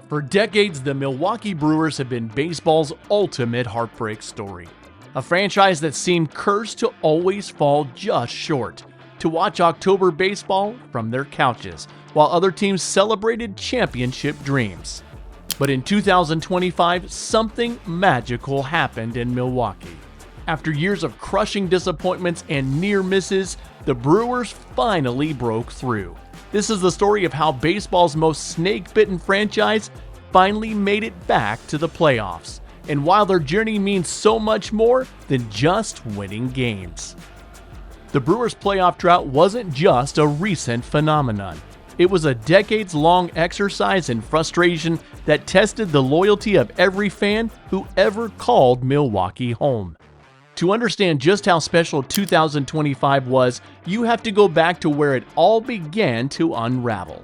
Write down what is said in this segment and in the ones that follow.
For decades, the Milwaukee Brewers have been baseball's ultimate heartbreak story. A franchise that seemed cursed to always fall just short, to watch October baseball from their couches, while other teams celebrated championship dreams. But in 2025, something magical happened in Milwaukee. After years of crushing disappointments and near misses, the Brewers finally broke through. This is the story of how baseball's most snake-bitten franchise finally made it back to the playoffs, and while their journey means so much more than just winning games. The Brewers' playoff drought wasn't just a recent phenomenon. It was a decades-long exercise in frustration that tested the loyalty of every fan who ever called Milwaukee home. To understand just how special 2025 was, you have to go back to where it all began to unravel.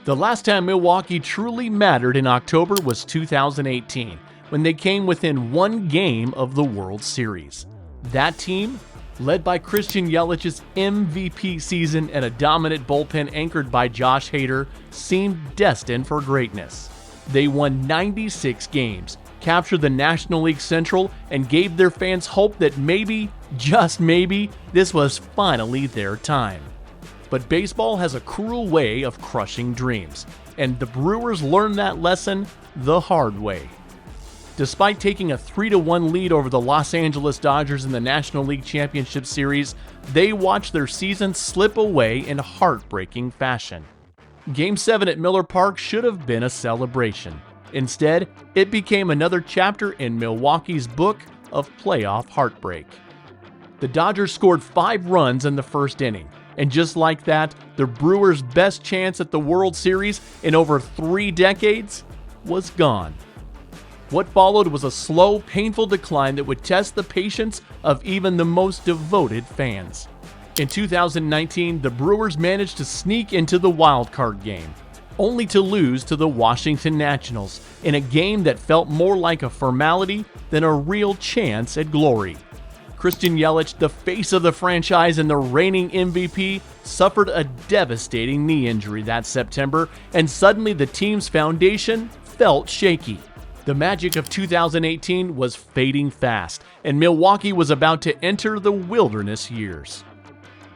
The last time Milwaukee truly mattered in October was 2018, when they came within one game of the World Series. That team, led by Christian Yelich's MVP season and a dominant bullpen anchored by Josh Hader, seemed destined for greatness. They won 96 games, captured the National League Central, and gave their fans hope that maybe, just maybe, this was finally their time. But baseball has a cruel way of crushing dreams, and the Brewers learned that lesson the hard way. Despite taking a 3-1 lead over the Los Angeles Dodgers in the National League Championship Series, they watched their season slip away in heartbreaking fashion. Game 7 at Miller Park should have been a celebration. Instead, it became another chapter in Milwaukee's book of playoff heartbreak. The Dodgers scored 5 runs in the first inning, and just like that, the Brewers' best chance at the World Series in over 3 decades was gone. What followed was a slow, painful decline that would test the patience of even the most devoted fans. In 2019, the Brewers managed to sneak into the wild-card game, only to lose to the Washington Nationals in a game that felt more like a formality than a real chance at glory. Christian Yelich, the face of the franchise and the reigning MVP, suffered a devastating knee injury that September, and suddenly the team's foundation felt shaky. The magic of 2018 was fading fast, and Milwaukee was about to enter the wilderness years.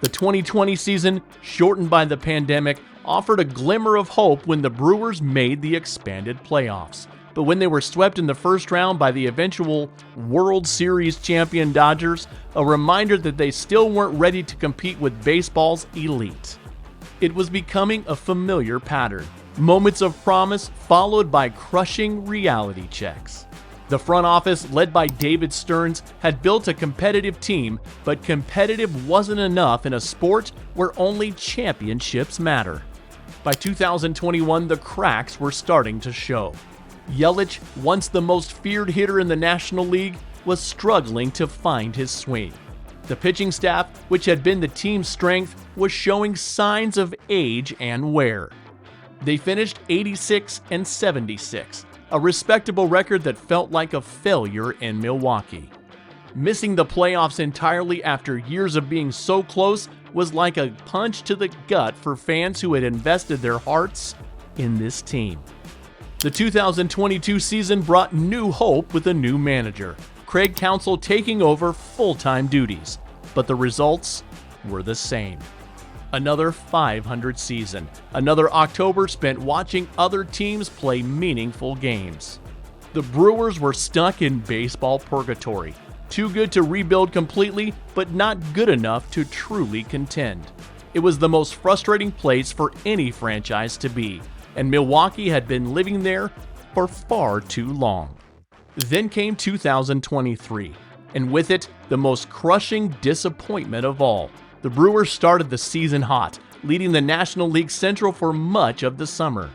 The 2020 season, shortened by the pandemic, offered a glimmer of hope when the Brewers made the expanded playoffs. But when they were swept in the first round by the eventual World Series champion Dodgers, a reminder that they still weren't ready to compete with baseball's elite. It was becoming a familiar pattern. Moments of promise followed by crushing reality checks. The front office, led by David Stearns, had built a competitive team, but competitive wasn't enough in a sport where only championships matter. By 2021, the cracks were starting to show. Yelich, once the most feared hitter in the National League, was struggling to find his swing. The pitching staff, which had been the team's strength, was showing signs of age and wear. They finished 86 and 76, a respectable record that felt like a failure in Milwaukee. Missing the playoffs entirely after years of being so close was like a punch to the gut for fans who had invested their hearts in this team. The 2022 season brought new hope with a new manager, Craig Counsell taking over full-time duties, but the results were the same. Another 500 season, another October spent watching other teams play meaningful games. The Brewers were stuck in baseball purgatory, too good to rebuild completely, but not good enough to truly contend. It was the most frustrating place for any franchise to be, and Milwaukee had been living there for far too long. Then came 2023, and with it, the most crushing disappointment of all. The Brewers started the season hot, leading the National League Central for much of the summer.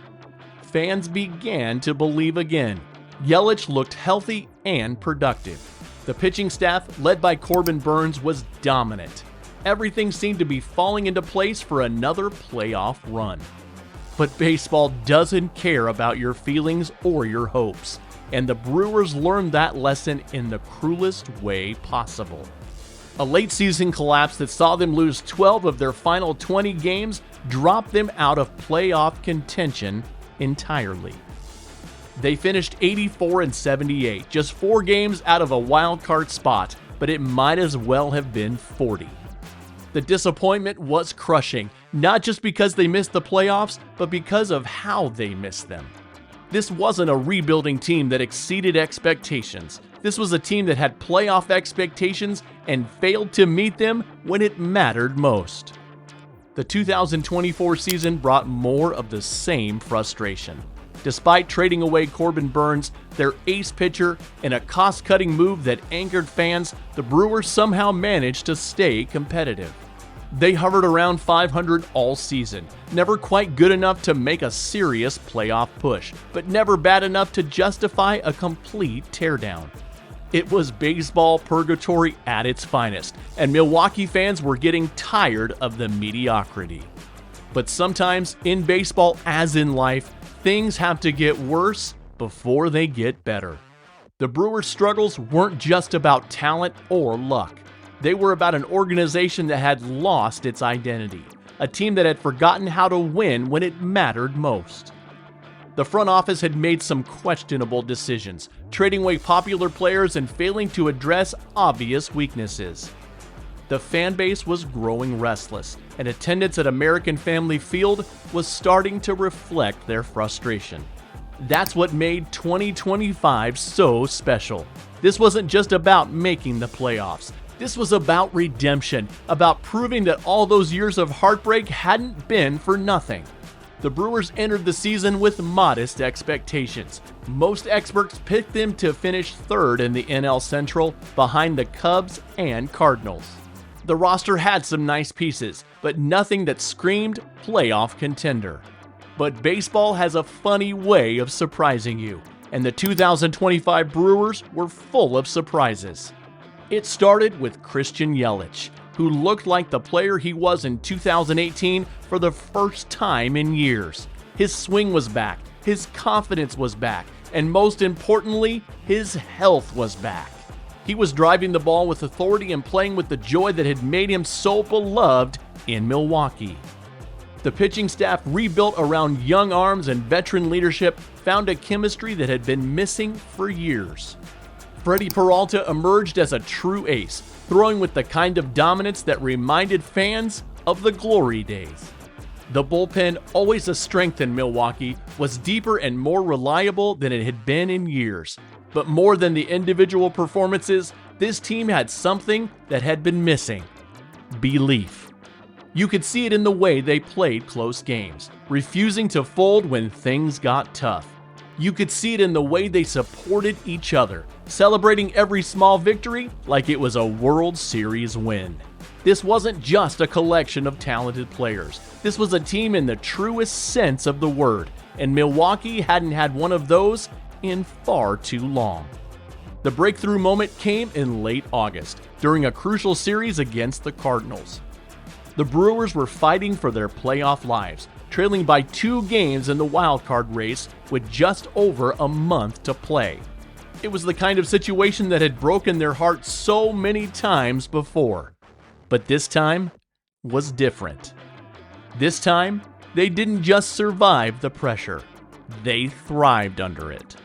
Fans began to believe again. Yelich looked healthy and productive. The pitching staff, led by Corbin Burnes, was dominant. Everything seemed to be falling into place for another playoff run. But baseball doesn't care about your feelings or your hopes, and the Brewers learned that lesson in the cruelest way possible. A late-season collapse that saw them lose 12 of their final 20 games dropped them out of playoff contention entirely. They finished 84-78, just 4 games out of a wild card spot, but it might as well have been 40. The disappointment was crushing, not just because they missed the playoffs, but because of how they missed them. This wasn't a rebuilding team that exceeded expectations. This was a team that had playoff expectations and failed to meet them when it mattered most. The 2024 season brought more of the same frustration. Despite trading away Corbin Burnes, their ace pitcher, in a cost-cutting move that angered fans, the Brewers somehow managed to stay competitive. They hovered around 500 all season, never quite good enough to make a serious playoff push, but never bad enough to justify a complete teardown. It was baseball purgatory at its finest, and Milwaukee fans were getting tired of the mediocrity. But sometimes, in baseball as in life, things have to get worse before they get better. The Brewers' struggles weren't just about talent or luck. They were about an organization that had lost its identity, a team that had forgotten how to win when it mattered most. The front office had made some questionable decisions, trading away popular players and failing to address obvious weaknesses. The fan base was growing restless, and attendance at American Family Field was starting to reflect their frustration. That's what made 2025 so special. This wasn't just about making the playoffs. This was about redemption, about proving that all those years of heartbreak hadn't been for nothing. The Brewers entered the season with modest expectations. Most experts picked them to finish third in the NL Central, behind the Cubs and Cardinals. The roster had some nice pieces, but nothing that screamed playoff contender. But baseball has a funny way of surprising you, and the 2025 Brewers were full of surprises. It started with Christian Yelich, who looked like the player he was in 2018 for the first time in years. His swing was back, his confidence was back, and most importantly, his health was back. He was driving the ball with authority and playing with the joy that had made him so beloved in Milwaukee. The pitching staff, rebuilt around young arms and veteran leadership, found a chemistry that had been missing for years. Freddie Peralta emerged as a true ace, throwing with the kind of dominance that reminded fans of the glory days. The bullpen, always a strength in Milwaukee, was deeper and more reliable than it had been in years. But more than the individual performances, this team had something that had been missing: belief. You could see it in the way they played close games, refusing to fold when things got tough. You could see it in the way they supported each other, celebrating every small victory like it was a World Series win. This wasn't just a collection of talented players. This was a team in the truest sense of the word, and Milwaukee hadn't had one of those in far too long. The breakthrough moment came in late August, during a crucial series against the Cardinals. The Brewers were fighting for their playoff lives, trailing by 2 games in the wildcard race with just over a month to play. It was the kind of situation that had broken their hearts so many times before. But this time was different. This time, they didn't just survive the pressure, they thrived under it.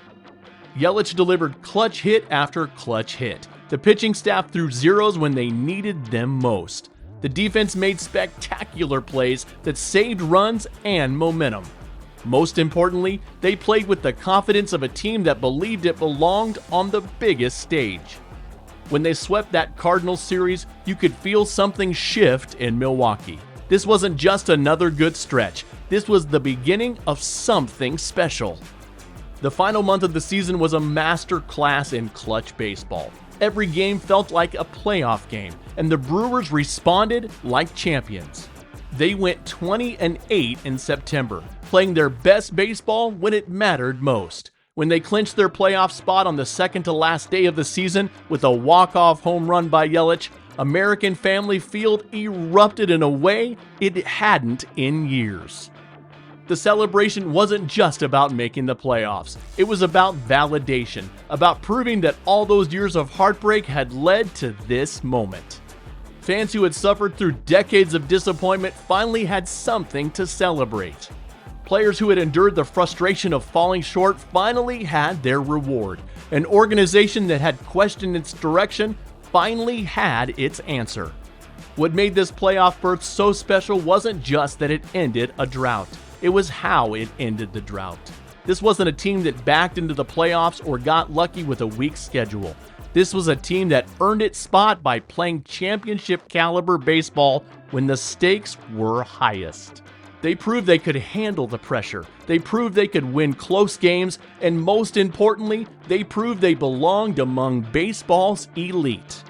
Yelich delivered clutch hit after clutch hit. The pitching staff threw zeros when they needed them most. The defense made spectacular plays that saved runs and momentum. Most importantly, they played with the confidence of a team that believed it belonged on the biggest stage. When they swept that Cardinals series, you could feel something shift in Milwaukee. This wasn't just another good stretch. This was the beginning of something special. The final month of the season was a master class in clutch baseball. Every game felt like a playoff game, and the Brewers responded like champions. They went 20-8 in September, playing their best baseball when it mattered most. When they clinched their playoff spot on the second-to-last day of the season with a walk-off home run by Yelich, American Family Field erupted in a way it hadn't in years. The celebration wasn't just about making the playoffs. It was about validation, about proving that all those years of heartbreak had led to this moment. Fans who had suffered through decades of disappointment finally had something to celebrate. Players who had endured the frustration of falling short finally had their reward. An organization that had questioned its direction finally had its answer. What made this playoff berth so special wasn't just that it ended a drought. It was how it ended the drought. This wasn't a team that backed into the playoffs or got lucky with a weak schedule. This was a team that earned its spot by playing championship caliber baseball when the stakes were highest. They proved they could handle the pressure. They proved they could win close games. And most importantly, they proved they belonged among baseball's elite.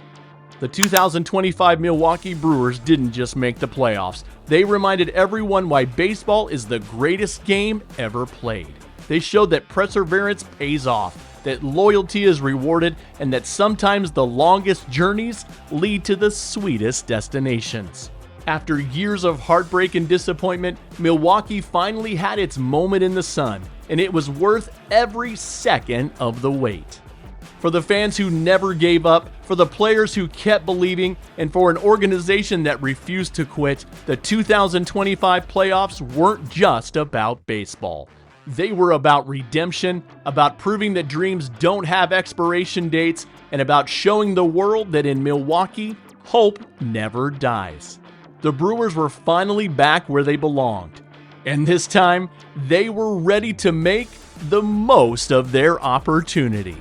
The 2025 Milwaukee Brewers didn't just make the playoffs. They reminded everyone why baseball is the greatest game ever played. They showed that perseverance pays off, that loyalty is rewarded, and that sometimes the longest journeys lead to the sweetest destinations. After years of heartbreak and disappointment, Milwaukee finally had its moment in the sun, and it was worth every second of the wait. For the fans who never gave up, for the players who kept believing, and for an organization that refused to quit, the 2025 playoffs weren't just about baseball. They were about redemption, about proving that dreams don't have expiration dates, and about showing the world that in Milwaukee, hope never dies. The Brewers were finally back where they belonged. And this time, they were ready to make the most of their opportunity.